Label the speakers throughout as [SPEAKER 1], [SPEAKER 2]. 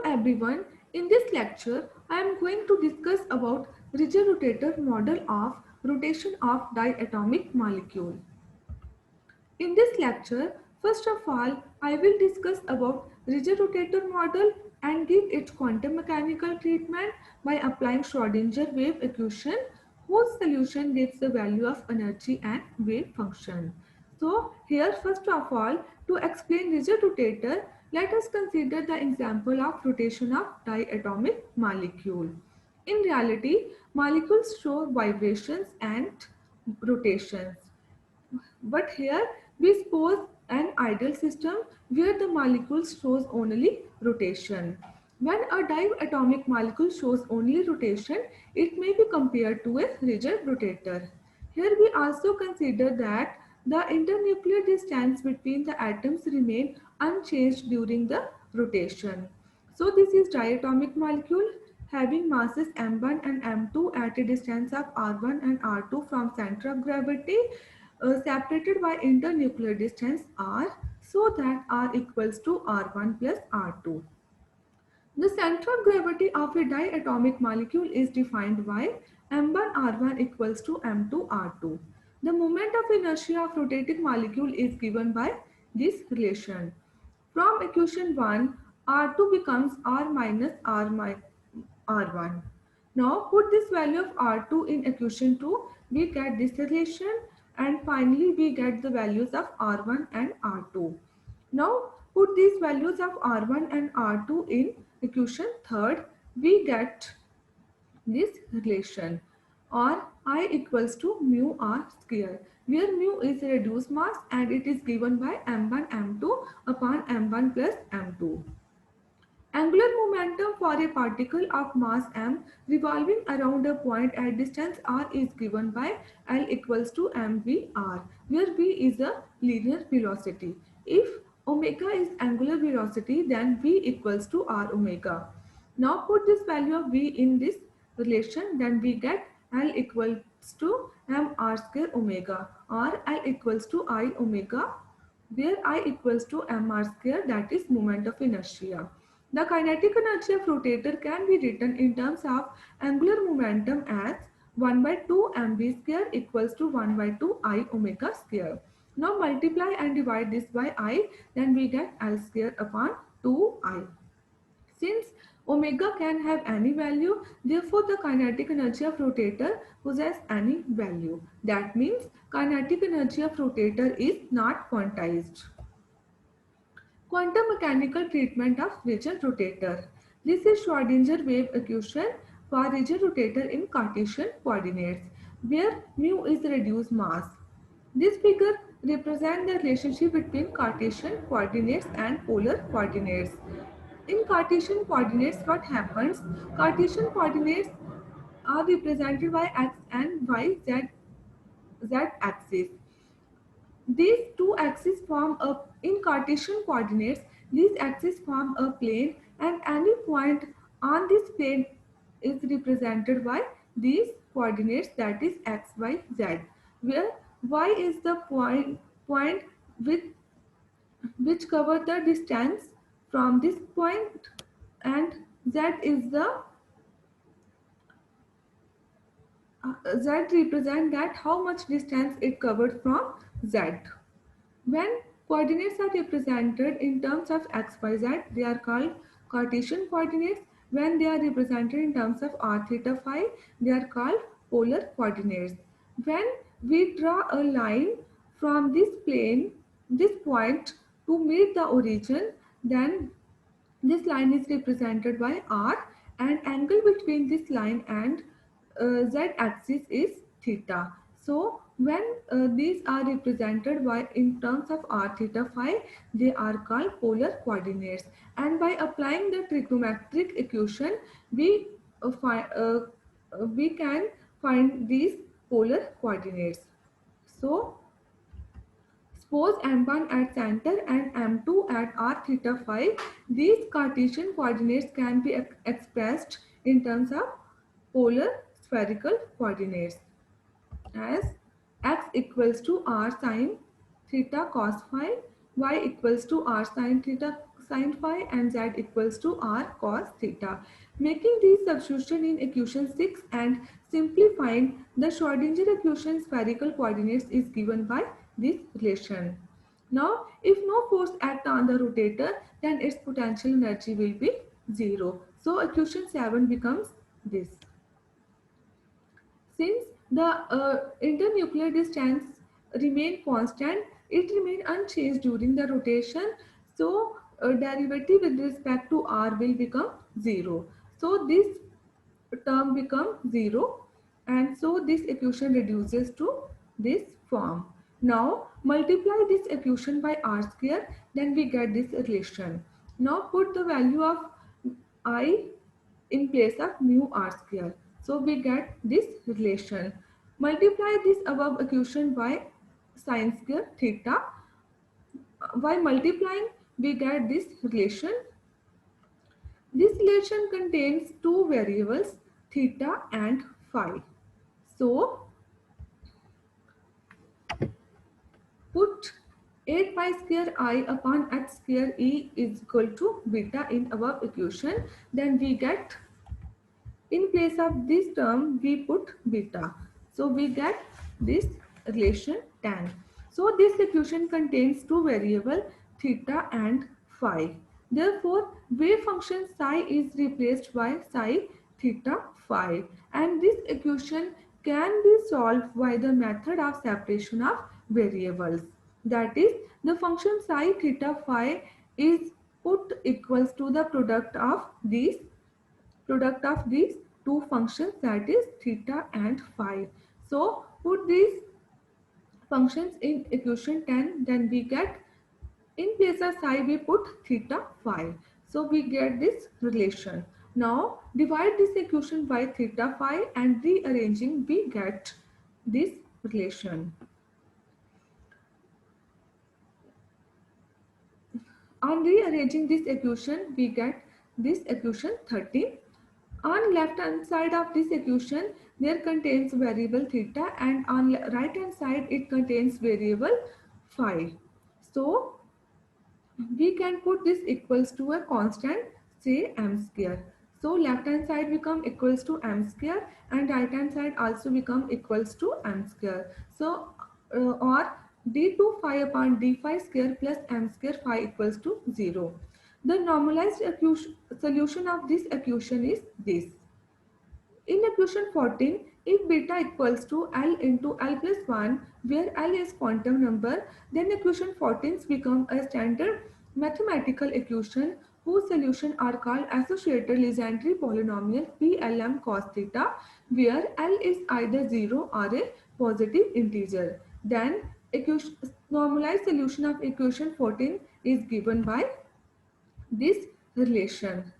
[SPEAKER 1] everyone, in this lecture I am going to discuss about rigid rotator model of rotation of diatomic molecule. In this lecture, first of all, I will discuss about rigid rotator model and give its quantum mechanical treatment by applying Schrodinger wave equation whose solution gives the value of energy and wave function. So here first of all, to explain rigid rotator, let us consider the example of rotation of diatomic molecule. In reality, molecules show vibrations and rotations. But here we suppose an ideal system where the molecule shows only rotation. When a diatomic molecule shows only rotation, it may be compared to a rigid rotator. Here we also consider that the internuclear distance between the atoms remain unchanged during the rotation. So this is diatomic molecule having masses m1 and m2 at a distance of r1 and r2 from center of gravity, separated by internuclear distance r, so that r equals to r1 plus r2. The center of gravity of a diatomic molecule is defined by m1 r1 equals to m2 r2. The moment of inertia of rotating molecule is given by this relation. From equation 1, r2 becomes r minus r1. Now put this value of r2 in equation 2, we get this relation, and finally we get the values of r1 and r2. Now put these values of r1 and r2 in equation 3rd, we get this relation, or I equals to mu r square, where mu is reduced mass and it is given by m1 m2 upon m1 plus m2. Angular momentum for a particle of mass m revolving around a point at distance r is given by L equals to mvr, where v is a linear velocity. If omega is angular velocity, then v equals to r omega. Now put this value of v in this relation, then we get L equals to mr square omega, or L equals to I omega, where I equals to mr square, that is moment of inertia. The kinetic energy of rotator can be written in terms of angular momentum as 1 by 2 mv square equals to 1 by 2 I omega square. Now multiply and divide this by I, then we get L square upon 2I. Since omega can have any value, therefore the kinetic energy of rotator possesses any value. That means kinetic energy of rotator is not quantized. Quantum mechanical treatment of rigid rotator. This is Schrodinger wave equation for rigid rotator in Cartesian coordinates, where mu is reduced mass. This figure represents the relationship between Cartesian coordinates and polar coordinates. In Cartesian coordinates, what happens? Cartesian coordinates are represented by x and y, z axis. These two axes form a, in Cartesian coordinates, these axes form a plane, and any point on this plane is represented by these coordinates, that is x, y, z, where y is the point with which cover the distance from this point, and z is the z represent that how much distance it covered from z. When coordinates are represented in terms of x, y, z, they are called Cartesian coordinates. When they are represented in terms of r, theta, phi, they are called polar coordinates. When we draw a line from this plane, this point, to meet the origin, then this line is represented by r, and angle between this line and z axis is theta. So when these are represented by in terms of r, theta, phi, they are called polar coordinates. And by applying the trigonometric equation, we we can find these polar coordinates. So suppose m1 at center and m2 at r, theta, phi. These Cartesian coordinates can be expressed in terms of polar spherical coordinates as x equals to r sine theta cos phi, y equals to r sine theta sine phi and z equals to r cos theta. Making these substitution in equation 6 and simplifying the Schrodinger equation spherical coordinates is given by this relation. Now, if no force acts on the rotator, then its potential energy will be 0. So, equation 7 becomes this. Since the internuclear distance remain constant, it remain unchanged during the rotation. So, derivative with respect to r will become 0. So, this term become 0, and so this equation reduces to this form. Now multiply this equation by r square, then we get this relation. Now put the value of I in place of mu r square. So we get this relation. Multiply this above equation by sine square theta. By multiplying we get this relation. This relation contains two variables theta and phi. So put 8 pi square I upon h square e is equal to beta in above equation. Then we get, in place of this term we put beta. So we get this relation tan. So this equation contains two variables theta and phi. Therefore wave function psi is replaced by psi theta phi, and this equation can be solved by the method of separation of variables. That is, the function psi theta phi is put equals to the product of these two functions, that is theta and phi. So put these functions in equation 10, then we get, in place of psi we put theta phi. So we get this relation. Now divide this equation by theta phi and rearranging we get this relation. On rearranging this equation we get this equation 13. On left hand side of this equation there contains variable theta, and on right hand side it contains variable phi. So we can put this equals to a constant, say m square. So left hand side become equals to m square and right hand side also become equals to m square. So or d2 phi upon d phi square plus m square phi equals to 0. The normalized solution of this equation is this. In equation 14, if beta equals to L into L plus 1, where L is quantum number, then equation 14 become a standard mathematical equation whose solution are called associated Legendre polynomial PLM cos theta, where L is either 0 or a positive integer. Then normalized solution of equation 14 is given by this relation.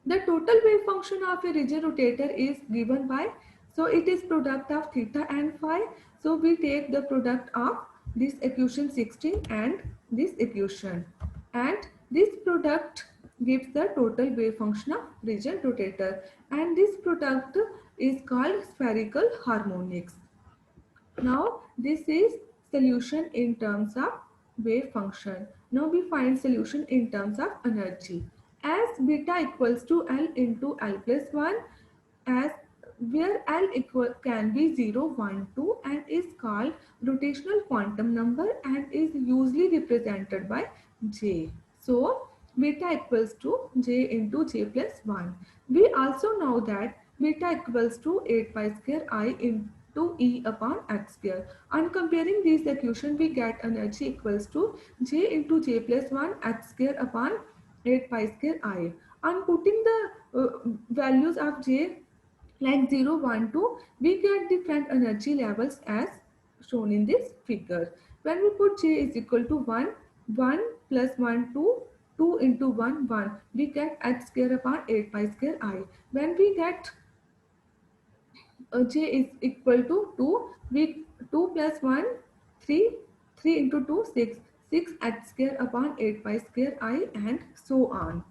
[SPEAKER 1] The total wave function of a rigid rotator is given by, so it is product of theta and phi. So we take the product of this equation 16 and this equation, and this product gives the total wave function of rigid rotator, and this product is called spherical harmonics. Now this is solution in terms of wave function. Now we find solution in terms of energy. As beta equals to L into L plus 1, as where L equal can be 0, 1, 2 and is called rotational quantum number and is usually represented by J. So beta equals to J into J plus 1. We also know that beta equals to 8 pi square I into E upon X square. On comparing these equations, we get energy equals to J into J plus 1 X square upon 8 pi square I. On putting the values of J like 0, 1, 2, we get different energy levels as shown in this figure. When we put J is equal to 1, 1 plus 1, 2, 2 into 1, 1, we get H square upon 8 pi square I. When we get J is equal to 2, we 2 plus 1, 3, 3 into 2, 6, 6 H square upon 8 pi square I, and so on.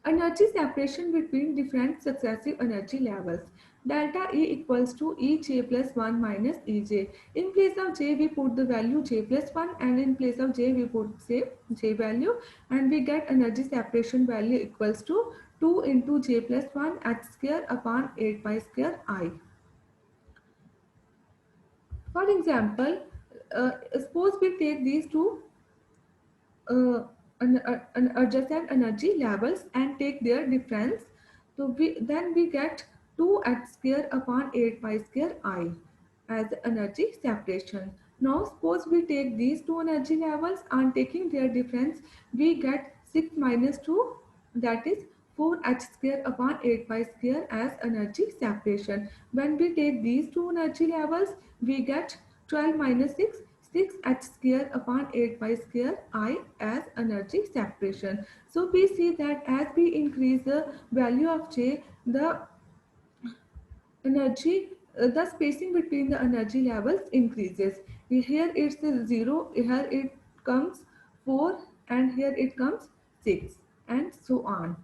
[SPEAKER 1] Energy separation between different successive energy levels. delta E equals to Ej plus 1 minus Ej. In place of J we put the value J plus 1, and in place of J we put say J value, and we get energy separation value equals to 2 into J plus 1 h square upon 8 pi square I. For example, suppose we take these two uh, adjacent energy levels and take their difference. So we get 2h square upon 8 pi square I as energy separation. Now suppose we take these two energy levels and taking their difference, we get 6 minus 2, that is 4h square upon 8 pi square as energy separation. When we take these two energy levels, we get 12 minus 6, 6h square upon 8 pi square I as energy separation. So we see that as we increase the value of J, the energy, the spacing between the energy levels increases. Here it's 0, here it comes 4, and here it comes 6, and so on.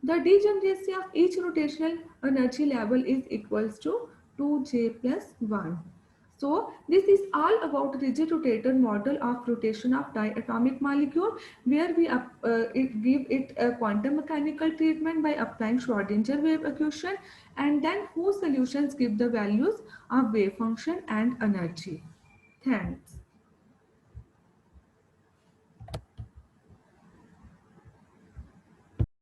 [SPEAKER 1] The degeneracy of each rotational energy level is equals to 2J plus 1. So this is all about rigid rotator model of rotation of diatomic molecule, where we give it a quantum mechanical treatment by applying Schrodinger wave equation, and then whose solutions give the values of wave function and energy. Thanks.